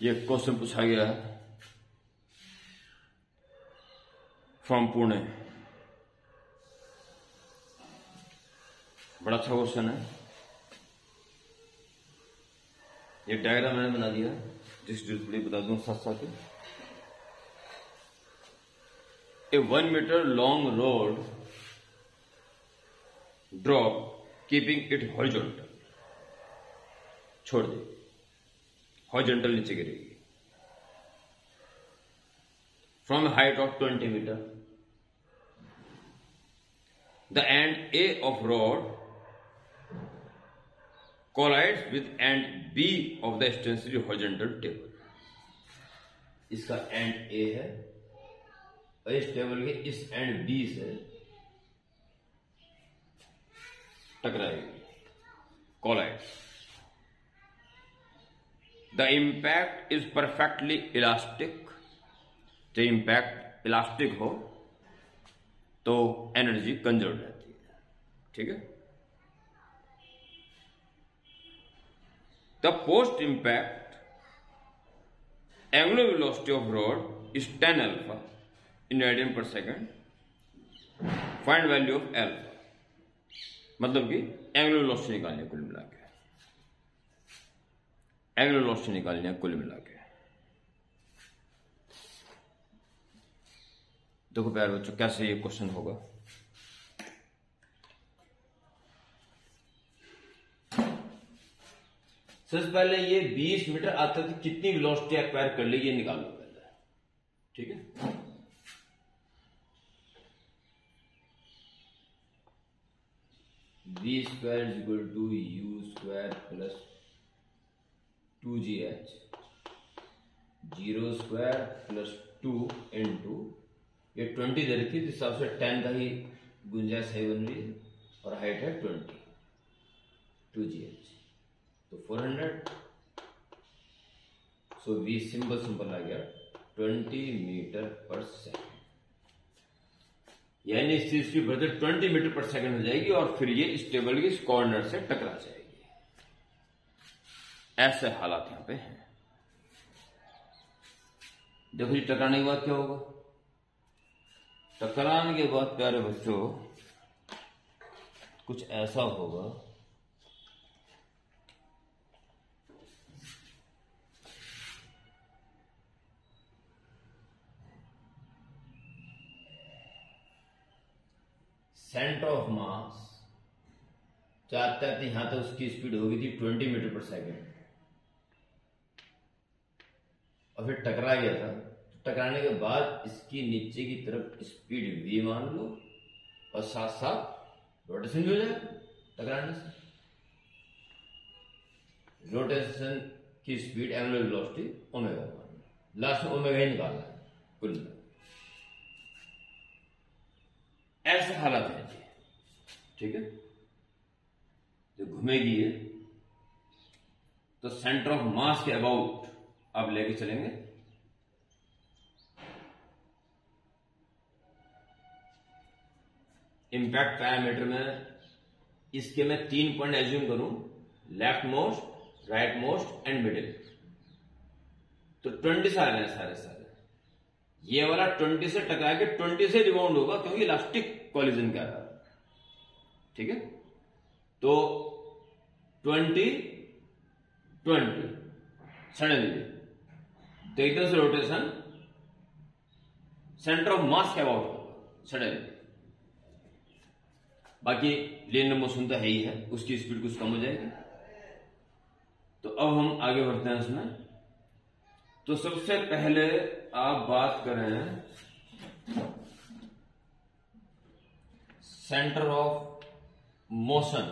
ये क्वेश्चन पूछा गया है फ्रॉम पुणे। बड़ा अच्छा क्वेश्चन है। ये डायग्राम मैंने बना दिया, जिस डिस्प्ले बता दूं साथ साथ। A 1 metre long rod drop keeping it horizontal, छोड़ दे, हॉरिजॉन्टल नीचे गिरेगी, from a height of 20 metre. The end a of rod collides with end B of the extensively horizontal table। इसका एंड A है और इस टेबल के इस एंड B से टकराएगी, collides। The impact is perfectly elastic। जब इम्पैक्ट इलास्टिक हो तो एनर्जी कंजर्व रहती है, ठीक है। The post impact angular velocity of rod is 10 alpha in radian per second। Find value of alpha, मतलब कि एंगुलर वेलोसिटी निकालनी है कुल मिला के, एंगुलर वेलोसिटी निकालनी है कुल मिला के। देखो प्यारे बच्चों, कैसे ये क्वेश्चन होगा। सबसे पहले ये 20 मीटर आते थे कितनी वेलोसिटी एक्वायर कर ली ये निकालो पहले, ठीक है। v square is equal to u square plus 2gh, 0 square plus 2 into ये 20 दे रखी, जिस हिसाब से 10 का ही गुंजाइश है बन रही है, और हाइट है 20, 2gh तो 400। सो v सिंपल आ गया 20 मीटर पर सेकंड, यानी इसकी स्पीड बढ़ते 20 मीटर पर सेकंड हो जाएगी और फिर ये इस टेबल के इस कॉर्नर से टकरा जाएगी। ऐसे हालात यहां पे हैं। देखो जी, टकराने के बाद क्या होगा। टकराने के बाद प्यारे बच्चों कुछ ऐसा होगा, सेंटर ऑफ मास चाहता है यहां तक उसकी स्पीड होगी थी 20 मीटर पर सेकेंड, और फिर टकरा गया था। टकराने के बाद इसकी नीचे की तरफ स्पीड v मान लो, और साथ साथ रोटेशन भी हो जाएगा टकराने से। रोटेशन की स्पीड एंगुलर वेलोसिटी ओमेगा मान लो, लास्ट में ओमेगा ही निकालना है कुल। ऐसे हालत है जी, ठीक है। जो घूमेगी ये तो सेंटर ऑफ मास के अबाउट अब लेके चलेंगे। इंपैक्ट पैरामीटर में इसके मैं 3 पॉइंट एज्यूम करूं, left most, right most and middle. तो 20 से आ रहे हैं सारे। ये वाला 20 से टकरा के 20 से रिबाउंड होगा, क्योंकि इलास्टिक कॉलिजन कर रहा है, ठीक है। तो 20 सडनली तो एकदम से रोटेशन सेंटर ऑफ मास के अबाउट होगा सडनली। बाकी लीनियर मोशन तो है ही है, उसकी स्पीड कुछ कम हो जाएगी। तो अब हम आगे बढ़ते हैं इसमें। तो सबसे पहले आप बात करें सेंटर ऑफ मोशन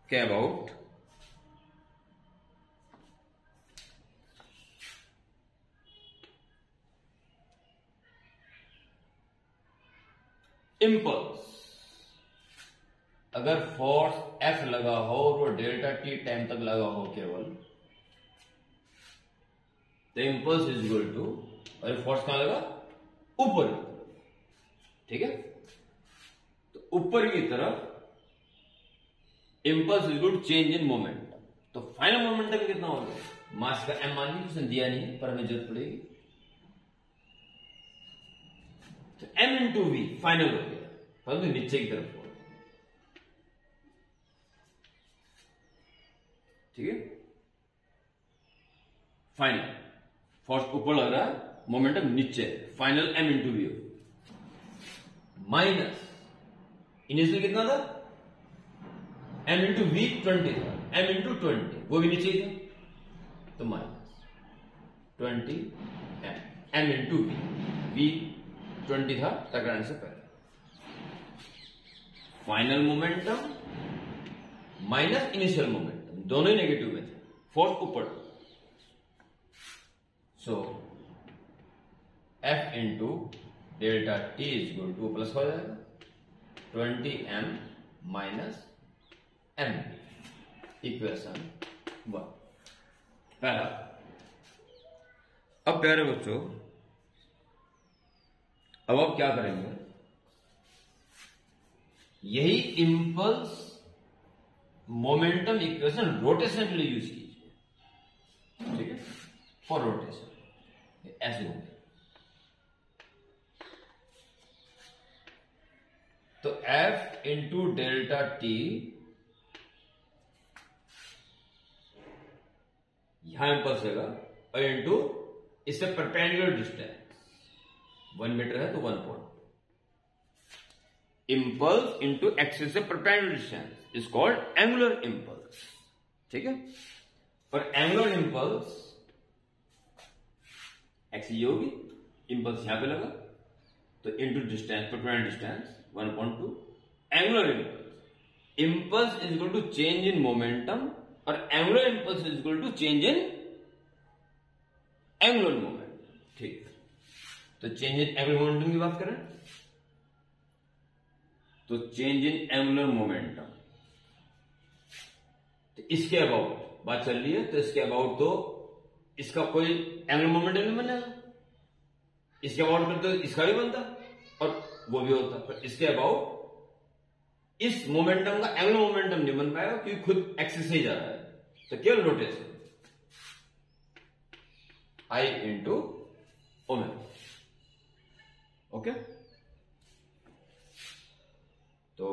के अबाउट। इंपल्स अगर फोर्स F लगा हो और वो डेल्टा t टाइम तक लगा हो केवल, तो इंपल्स इज इक्वल टू, और फोर्स कहां लगा, ऊपर, ठीक है। तो ऊपर की तरफ impulse is equal to change in momentum. तो फाइनल मोमेंटम कितना हो गया, मास का m मान लीजिए, उसने दिया नहीं है पर हमें जरूरत पड़ेगी। तो m इंटू वी फाइनल हो गया, परंतु नीचे की तरफ हो, ठीक है। फाइनल फोर्स ऊपर लग रहा है, मोमेंटम नीचे, final m into v minus initial कितना था, m इंटू वी 20 था, m इंटू 20 वो भी नीचे ही था, तो माइनस 20 m इंटू वी 20 था टकराने से पहले। Final momentum minus initial momentum दोनों ही नेगेटिव में थे, फोर्स ऊपर। सो F into delta t is equal two plus हो जाएगा 20m माइनस m, इक्वेशन 1 पहला। अब प्यारे बच्चों, अब आप क्या करेंगे, यही इंपल्स मोमेंटम इक्वेशन रोटेशन के लिए यूज कीजिए, ठीक है, फॉर रोटेशन ऐसे होंगे। तो F इंटू डेल्टा टी यहां इंपल्स रहेगा, और इंटू इससे परपेंडिकुलर डिस्टेंस 1 मीटर है तो 1 पॉइंट, इंपल्स इंटू एक्सिस से perpendicular distance is called angular impulse, ठीक है। और एंगुलर इंपल्स एक्स ये होगी, इंपल्स यहां पे लगा, तो into distance perpendicular distance 1.2 angular impulse, impulse is equal to change in momentum, और angular impulse is equal to change in angular momentum, ठीक। तो चेंज इन एंगुलर मोमेंटम की बात करें, तो चेंज इन एंगुलर मोमेंटम, तो इसके अबाउट बात चल रही है, तो इसके अबाउट तो इसका कोई एंगुलर मोमेंटम नहीं बनेगा, इसके अबाउट में तो इसका भी बनता और वो भी होता, पर इसके अबाउट इस मोमेंटम का एंगुलर मोमेंटम नहीं बन पाएगा क्योंकि खुद एक्सिस से ही जा रहा है, तो केवल rotation I into omega, okay. तो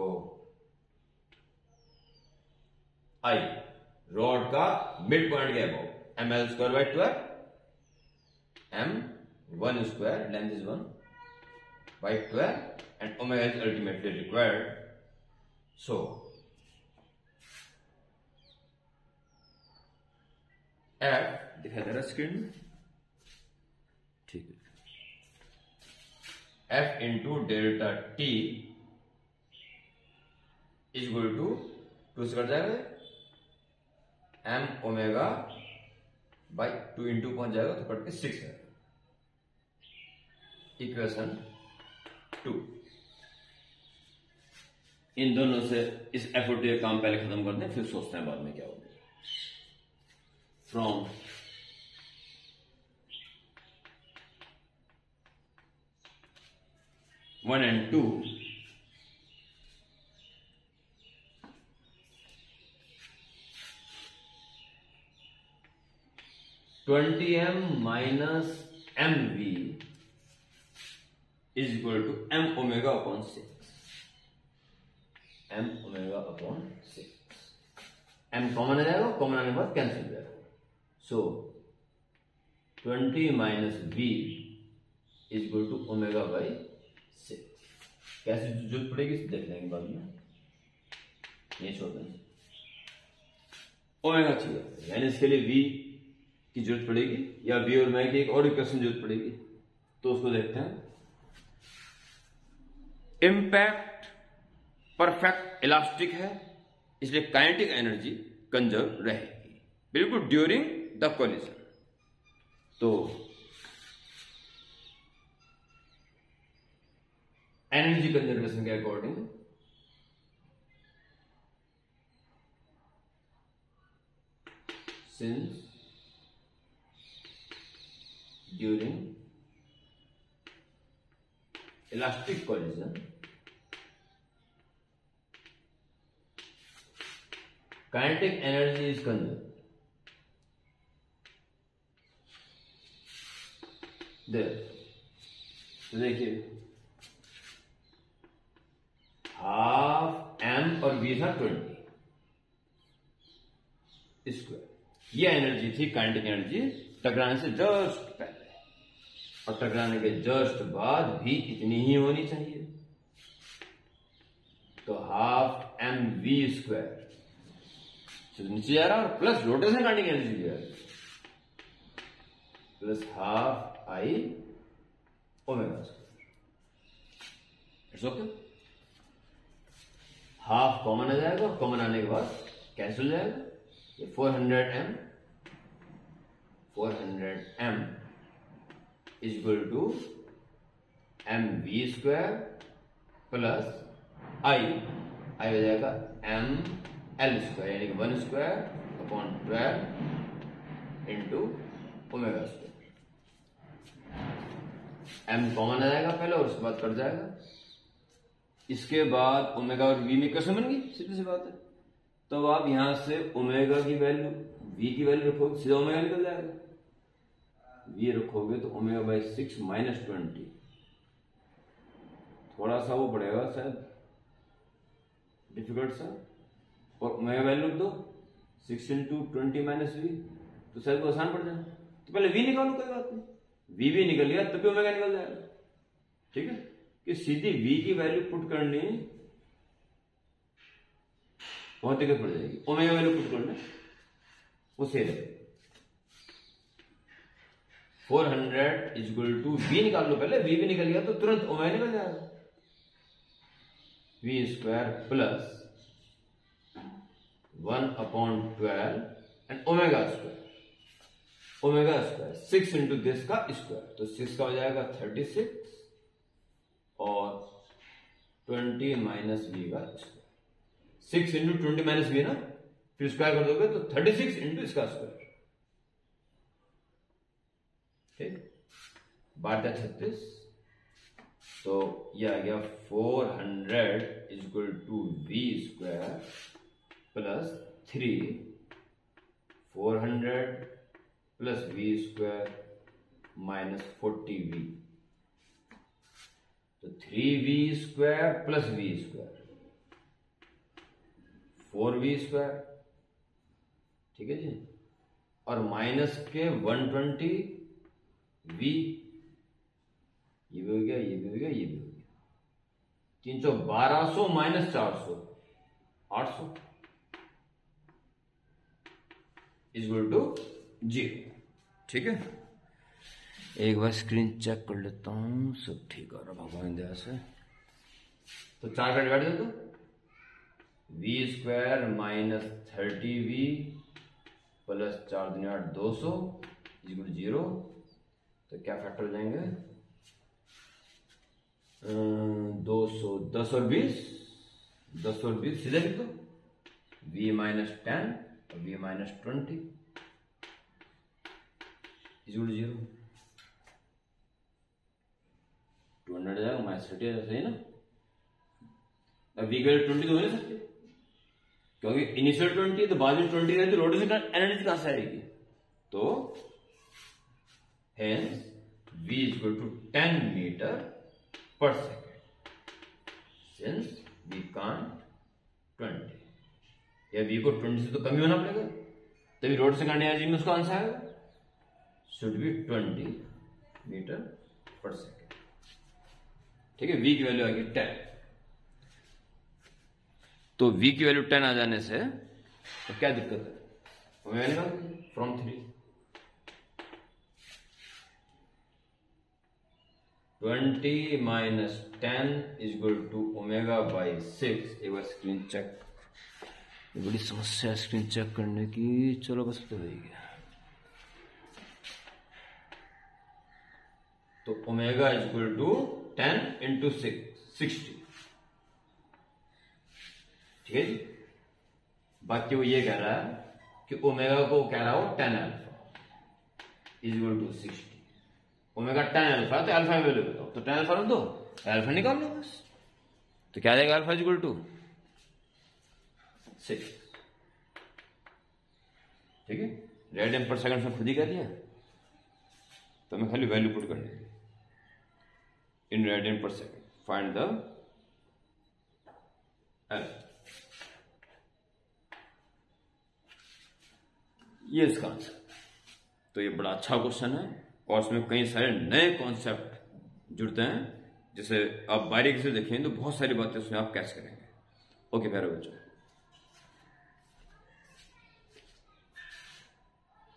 I रॉड का मिड पॉइंट के about ml square by 12, m 1 square, length is 1 by 12 and omega is ultimately required. So F दिखा दे रहा स्क्रीन में, ठीक है। F into delta t is equal to 2 से cut जाएगा, m ओमेगा बाई 2 इंटू पहुंच जाएगा तो कट के 6 है, इक्वेशन 2। इन दोनों से इस एफर्ट का काम पहले खत्म करते हैं, फिर सोचते हैं बाद में क्या होगा। From one and two $20m minus mv is equal to m omega upon 6, m omega upon 6, m common आ जाएगा, कॉमन आने के बाद कैंसिल हो जाएगा। So 20 minus v is equal to omega by 6। कैसे जरूरत पड़ेगी देख लेंगे बाद में, ये छोड़ देंगे। ओमेगा चाहिए, यानी इसके लिए v की जरूरत पड़ेगी, या v और ओमेगा की एक और इक्वेशन जरूरत पड़ेगी, तो उसको देखते हैं। इंपैक्ट परफेक्ट इलास्टिक है, इसलिए काइनेटिक एनर्जी कंजर्व रहेगी बिल्कुल ड्यूरिंग द कोलिजन। तो एनर्जी कंजर्वेशन के according since during elastic collision kinetic energy is conserved, तो देखिए हाफ एम और वी था 20 स्क्वायर। ये एनर्जी थी काइनेटिक एनर्जी टकराने से जस्ट पहले, और टकराने के जस्ट बाद भी इतनी ही होनी चाहिए। तो हाफ एम वी स्क्वायर नीचे जा रहा और प्लस रोटेशन काइनेटिक एनर्जी भी आ रही plus half I omega square. It's okay. Half common आ जाएगा, कॉमन आने के बाद कैंसिल हो जाएगा। ये 400m is equal to M V square plus I हो जाएगा एम एल स्क्वायर, यानी कि 1 square upon 12 into omega square. M common आ जाएगा पहले और उसके बाद कट जाएगा। इसके बाद ओमेगा और वी में कैसे बन गई, सीधी सी बात है। तो आप यहां से ओमेगा की वैल्यू वी की वैल्यू रखोगे, सीधा ओमेगा निकल जाएगा। वी रखोगे तो ओमेगा बाई 6 माइनस 20, थोड़ा सा वो पड़ेगा शायद डिफिकल्ट सा, और ओमेगा वैल्यू दो 6 इंटू 20 माइनस वी, तो शायद वो आसान पड़ जाए। तो पहले वी निकालो, कोई बात नहीं, वी भी निकल गया तब भी ओमेगा निकल जाएगा। ठीक है, कि सीधी वी की वैल्यू पुट करनी बहुत दिक्कत पड़ जाएगी, ओमेगा वैल्यू पुट करना वो सही रहेगा। 400 इज इक्वल टू वी निकाल लो पहले, वी भी निकल गया तो तुरंत ओमेगा निकल जाएगा। V square plus 1/12 and omega square 6 into this का स्क्वायर, तो 6 का हो जाएगा 36 और 20 माइनस वी का स्क्वायर। 6 इंटू 20 माइनस वी ना, फिर स्क्वायर कर दोगे तो 36 इंटू इसका स्क्वायर। ठीक, 36, तो ये आ गया 400 is equal to v square plus 3 400 plus v square minus 40v, तो 3v square plus v square 4v square. ठीक है जी, और माइनस के 120v, ये भी हो गया, ये भी हो गया, ये भी हो गया। 300 माइनस 400 800 इज इक्वल टू 0। ठीक है, एक बार स्क्रीन चेक कर लेता हूं, सब ठीक हो रहा भगवान दया से। तो 4 का डिवाइड दे दो, we square minus 30v plus 4 दूनी 8 200 इज इक्वल टू 0। तो क्या फैक्टर हो जाएंगे, 200 10 और 20 सीधे लिख दो, v माइनस 10 और v minus 20 is equal to 0। 200 जाएगा माइनस 30 आ जाएगा, सही ना। अब v का 20 तो हो नहीं सकते, क्योंकि इनिशियल 20 तो बाद में 20 रहती, रोटेशन एनर्जी कहां से आएगी। तो hence v is equal to 10 metre पर सेकेंड, सिंस वी कांट 20, या v को 20 से तो कम ही होना पड़ेगा, तभी रोटेशन एनर्जी में उसका आंसर आएगा, शुड बी 20 मीटर पर सेकेंड। ठीक है, v की वैल्यू आ गई 10, तो v की वैल्यू 10 आ जाने से तो क्या दिक्कत है, from 3 20 minus 10 is equal to omega by 6। एक बार स्क्रीन चेक, बड़ी समस्या है स्क्रीन चेक करने की, चलो बस तो हो गया। तो omega is equal to 10 into 60। ठीक है जी, बाकी वो ये कह रहा है कि ओमेगा को कह रहा हो 10 alpha is equal to 60। Omega 10 alpha, तो अल्फा वैल्यू बताओ, तो 10 अल्फा रख दो, अल्फा निकाल लो बस। तो क्या आ जाएगा, अल्फा इज इक्वल टू 6। ठीक है, रेडियन पर सेकंड से खुद ही कह दिया। तो हमें खाली वैल्यू पुट करनी है इन रेडियन पर सेकेंड। फाइंड द एल, ये इसका आंसर। तो ये बड़ा अच्छा क्वेश्चन है और इसमें कई सारे नए कॉन्सेप्ट जुड़ते हैं, जैसे आप बारीकी से देखें तो बहुत सारी बातें उसमें आप कैच करेंगे। ओके प्यारे बच्चों।